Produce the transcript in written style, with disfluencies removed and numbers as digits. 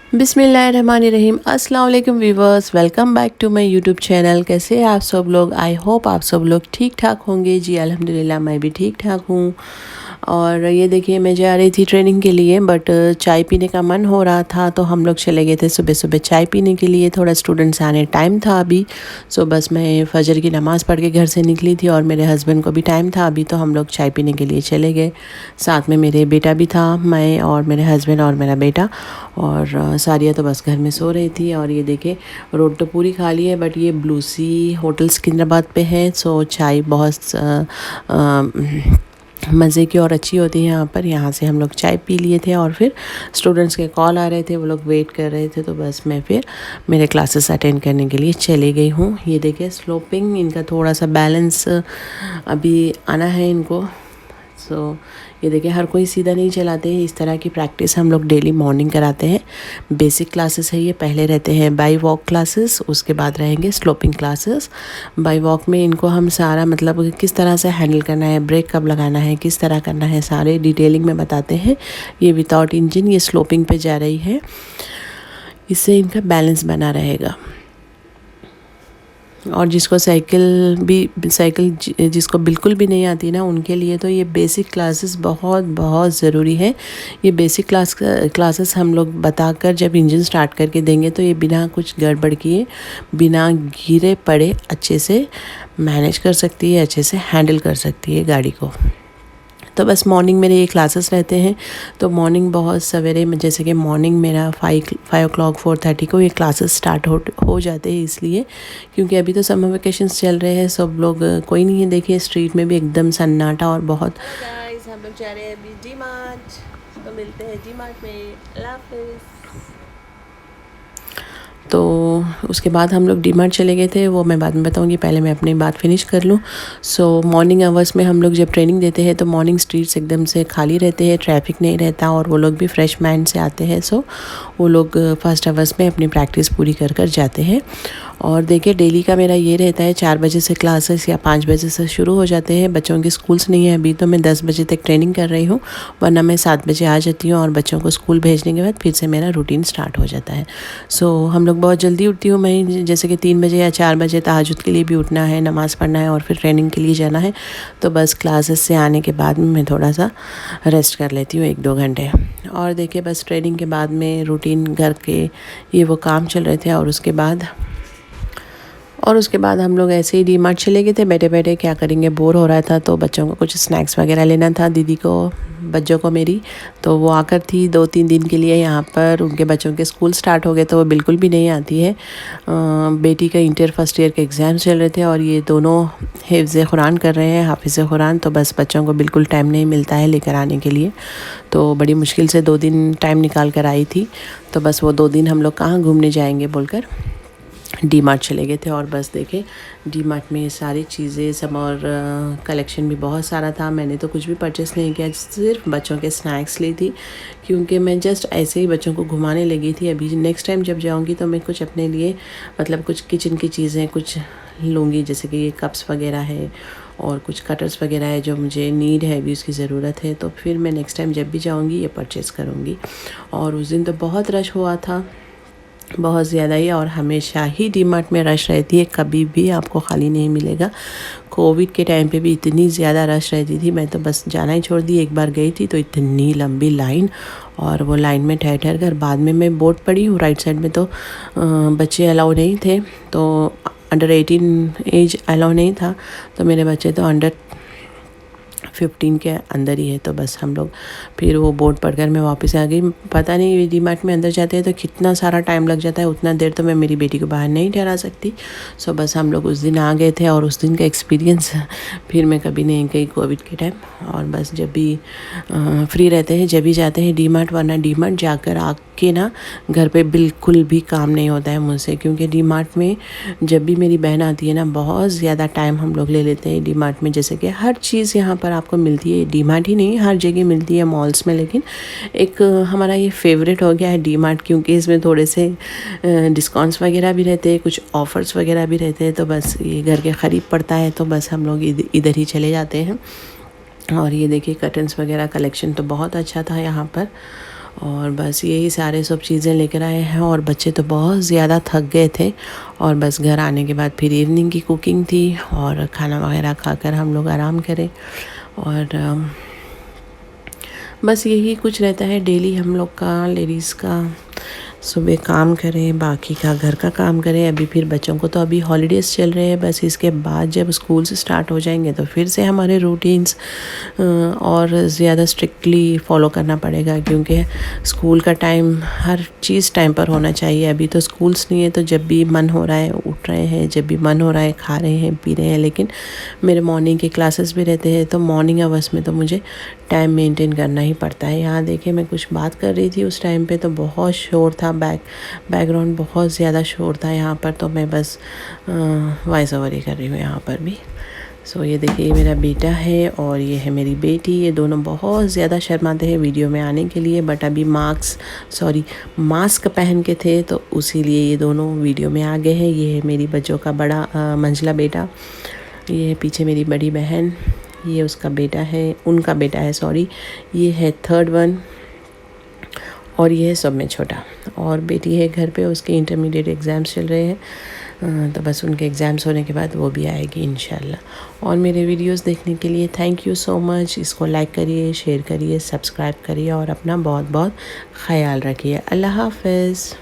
बिस्मिल्लाहिर्रहमानिर्रहीम। अस्सलाम वालेकुम viewers, welcome back to my YouTube channel. कैसे हैं आप सब लोग? आई होप आप सब लोग ठीक ठाक होंगे। जी अल्हम्दुलिल्लाह, मैं भी ठीक ठाक हूँ। और ये देखिए, मैं जा रही थी ट्रेनिंग के लिए, बट चाय पीने का मन हो रहा था तो हम लोग चले गए थे सुबह सुबह चाय पीने के लिए। थोड़ा स्टूडेंट्स आने टाइम था अभी, सो बस मैं फ़जर की नमाज़ पढ़ के घर से निकली थी और मेरे हस्बैंड को भी टाइम था अभी, तो हम लोग चाय पीने के लिए चले गए। साथ में मेरे बेटा भी था, मैं और मेरे हस्बैंड और मेरा बेटा। और सारिया तो बस घर में सो रही थी। और ये देखे, रोड तो पूरी खाली है, बट ये ब्लू सी होटल सिकंदराबाद पे है। सो चाय बहुत मज़े की और अच्छी होती है यहाँ पर। यहाँ से हम लोग चाय पी लिए थे और फिर स्टूडेंट्स के कॉल आ रहे थे, वो लोग वेट कर रहे थे, तो बस मैं फिर मेरे क्लासेस अटेंड करने के लिए चली गई हूँ। ये देखिए, स्लोपिंग, इनका थोड़ा सा बैलेंस अभी आना है इनको। सो ये देखिए, हर कोई सीधा नहीं चलाते हैं। इस तरह की प्रैक्टिस हम लोग डेली मॉर्निंग कराते हैं। बेसिक क्लासेस है ये। पहले रहते हैं बाई वॉक क्लासेस, उसके बाद रहेंगे स्लोपिंग क्लासेस। बाई वॉक में इनको हम सारा मतलब किस तरह से हैंडल करना है, ब्रेक कब लगाना है, किस तरह करना है, सारे डिटेलिंग में बताते हैं। ये विदाउट इंजन ये स्लोपिंग पे जा रही है, इससे इनका बैलेंस बना रहेगा। और जिसको साइकिल जिसको बिल्कुल भी नहीं आती ना, उनके लिए तो ये बेसिक क्लासेस बहुत बहुत ज़रूरी है। ये बेसिक क्लासेस हम लोग बताकर जब इंजन स्टार्ट करके देंगे तो ये बिना कुछ गड़बड़ किए, बिना गिरे पड़े अच्छे से मैनेज कर सकती है, अच्छे से हैंडल कर सकती है गाड़ी को। तो बस मॉर्निंग मेरे ये क्लासेस रहते हैं। तो मॉर्निंग बहुत सवेरे में, जैसे कि मॉर्निंग मेरा 5 o'clock 4:30 को ये क्लासेस स्टार्ट हो जाते हैं, इसलिए क्योंकि अभी तो समर वेकेशंस चल रहे हैं, सब लोग कोई नहीं है। देखिए, स्ट्रीट में भी एकदम सन्नाटा और बहुत। गाइस, हम लोग जा रहे हैं अभी डी मार्ट, तो मिलते हैं डी मार्ट में। अल्लाह हाफिज़। तो उसके बाद हम लोग डीमार्ट चले गए थे, वो मैं बाद में बताऊंगी, पहले मैं अपनी बात फिनिश कर लूँ। सो मॉर्निंग आवर्स में हम लोग जब ट्रेनिंग देते हैं तो मॉर्निंग स्ट्रीट्स एकदम से खाली रहते हैं, ट्रैफिक नहीं रहता और वो लोग भी फ्रेश माइंड से आते हैं। सो वो लोग फर्स्ट आवर्स में अपनी प्रैक्टिस पूरी कर कर जाते हैं। और देखिए, डेली का मेरा ये रहता है, 4 बजे से क्लासेस या 5 बजे से शुरू हो जाते हैं। बच्चों के स्कूल्स नहीं है अभी, तो मैं 10 बजे तक ट्रेनिंग कर रही हूँ, वरना मैं 7 बजे आ जाती हूँ और बच्चों को स्कूल भेजने के बाद फिर से मेरा रूटीन स्टार्ट हो जाता है। सो हम लोग बहुत जल्दी उठती हूँ मैं, जैसे कि 3 बजे या 4 बजे तहज्जुद के लिए भी उठना है, नमाज़ पढ़ना है और फिर ट्रेनिंग के लिए जाना है। तो बस क्लासेस से आने के बाद में मैं थोड़ा सा रेस्ट कर लेती हूँ 1-2 घंटे। और देखिए, बस ट्रेनिंग के बाद में रूटीन घर के ये वो काम चल रहे थे। और उसके बाद हम लोग ऐसे ही डी मार्ट चले गए थे। बैठे बैठे क्या करेंगे, बोर हो रहा था, तो बच्चों को कुछ स्नैक्स वगैरह लेना था, दीदी को, बच्चों को मेरी। तो वो आकर थी 2-3 दिन के लिए यहाँ पर। उनके बच्चों के स्कूल स्टार्ट हो गए तो वो बिल्कुल भी नहीं आती है। बेटी का इंटर फर्स्ट ईयर के एग्ज़ाम चल रहे थे और ये दोनों हिफ्ज़ कुरान कर रहे हैं, हाफिज़ कुरान। तो बस बच्चों को बिल्कुल टाइम नहीं मिलता है लेकर आने के लिए। तो बड़ी मुश्किल से 2 दिन टाइम निकाल कर आई थी। तो बस वो 2 दिन हम लोग कहाँ घूमने जाएंगे बोलकर डी मार्ट चले गए थे। और बस देखे, डी मार्ट में सारी चीज़ें सब और कलेक्शन भी बहुत सारा था। मैंने तो कुछ भी परचेस नहीं किया, सिर्फ बच्चों के स्नैक्स ली थी, क्योंकि मैं जस्ट ऐसे ही बच्चों को घुमाने लगी थी। अभी नेक्स्ट टाइम जब जाऊंगी तो मैं कुछ अपने लिए मतलब कुछ किचन की चीज़ें कुछ लूँगी, जैसे कि ये कप्स वगैरह है और कुछ कटर्स वगैरह है जो मुझे नीड है, अभी उसकी ज़रूरत है। तो फिर मैं नेक्स्ट टाइम जब भी जाऊँगी ये परचेज़ करूँगी। और उस दिन तो बहुत रश हुआ था, बहुत ज़्यादा ही। और हमेशा ही डी मार्ट में रश रहती है, कभी भी आपको खाली नहीं मिलेगा। कोविड के टाइम पे भी इतनी ज़्यादा रश रहती थी, मैं तो बस जाना ही छोड़ दी। एक बार गई थी तो इतनी लंबी लाइन, और वो लाइन में ठहर कर बाद में मैं बोर्ड पड़ी हूँ। राइट साइड में तो बच्चे अलाउ नहीं थे, तो अंडर 18 एज अलाउ नहीं था, तो मेरे बच्चे तो अंडर 15 के अंदर ही है। तो बस हम लोग फिर वो बोर्ड पढ़कर मैं वापस आ गई। पता नहीं डी मार्ट में अंदर जाते हैं तो कितना सारा टाइम लग जाता है, उतना देर तो मैं मेरी बेटी को बाहर नहीं ठहरा सकती। सो बस हम लोग उस दिन आ गए थे और उस दिन का एक्सपीरियंस फिर मैं कभी नहीं गई कोविड के टाइम। और बस जब भी फ्री रहते हैं जब भी जाते हैं डी मार्ट, वरना डी मार्ट जाकर आके ना घर पे बिल्कुल भी काम नहीं होता है मुझसे, क्योंकि डी मार्ट में जब भी मेरी बहन आती है ना, बहुत ज़्यादा टाइम हम लोग ले लेते हैं डी मार्ट में। जैसे कि हर चीज़ यहाँ पर आपको मिलती है, डी मार्ट ही नहीं हर जगह मिलती है मॉल्स में, लेकिन एक हमारा ये फेवरेट हो गया है डी मार्ट, क्योंकि इसमें थोड़े से डिस्काउंट्स वगैरह भी रहते हैं, कुछ ऑफ़र्स वगैरह भी रहते हैं। तो बस ये घर के ख़रीब पड़ता है तो बस हम लोग इधर ही चले जाते हैं। और ये देखिए, कर्टन्स वगैरह कलेक्शन तो बहुत अच्छा था यहाँ पर। और बस यही सारे सब चीज़ें लेकर आए हैं। और बच्चे तो बहुत ज़्यादा थक गए थे और बस घर आने के बाद फिर इवनिंग की कुकिंग थी और खाना वगैरह खाकर हम लोग आराम करें। और बस यही कुछ रहता है डेली हम लोग का, लेडीज़ का। सुबह काम करें, बाकी का घर का काम करें। अभी फिर बच्चों को तो अभी हॉलीडेज़ चल रहे हैं, बस इसके बाद जब स्कूल से स्टार्ट हो जाएंगे तो फिर से हमारे रूटीन्स और ज़्यादा स्ट्रिक्टली फॉलो करना पड़ेगा, क्योंकि स्कूल का टाइम हर चीज़ टाइम पर होना चाहिए। अभी तो स्कूल्स नहीं है तो जब भी मन हो रहा है उठ रहे हैं, जब भी मन हो रहा है खा रहे हैं, पी रहे हैं। लेकिन मेरे मॉर्निंग के क्लासेस भी रहते हैं तो मॉर्निंग आवर्स में तो मुझे टाइम मेंटेन करना ही पड़ता है। यहाँ देखिए मैं कुछ बात कर रही थी उस टाइम पे तो बहुत शोर था, बैकग्राउंड बहुत ज़्यादा शोर था यहाँ पर, तो मैं बस वॉइस ओवर ही कर रही हूँ यहाँ पर भी। सो ये देखिए, ये मेरा बेटा है और ये है मेरी बेटी। ये दोनों बहुत ज़्यादा शर्माते हैं वीडियो में आने के लिए, बट अभी मास्क पहन के थे तो उसीलिए ये दोनों वीडियो में आ गए हैं। ये है मेरी बच्चों का बड़ा मंझला बेटा, ये है पीछे मेरी बड़ी बहन, ये उसका बेटा है, उनका बेटा है सॉरी, ये है थर्ड वन, और ये है सब में छोटा। और बेटी है घर पे, उसके इंटरमीडिएट एग्ज़ाम्स चल रहे हैं, तो बस उनके एग्ज़ाम्स होने के बाद वो भी आएगी इंशाल्लाह। और मेरे वीडियोस देखने के लिए थैंक यू सो मच। इसको लाइक करिए, शेयर करिए, सब्सक्राइब करिए और अपना बहुत बहुत ख्याल रखिए। अल्लाह हाफ़िज़।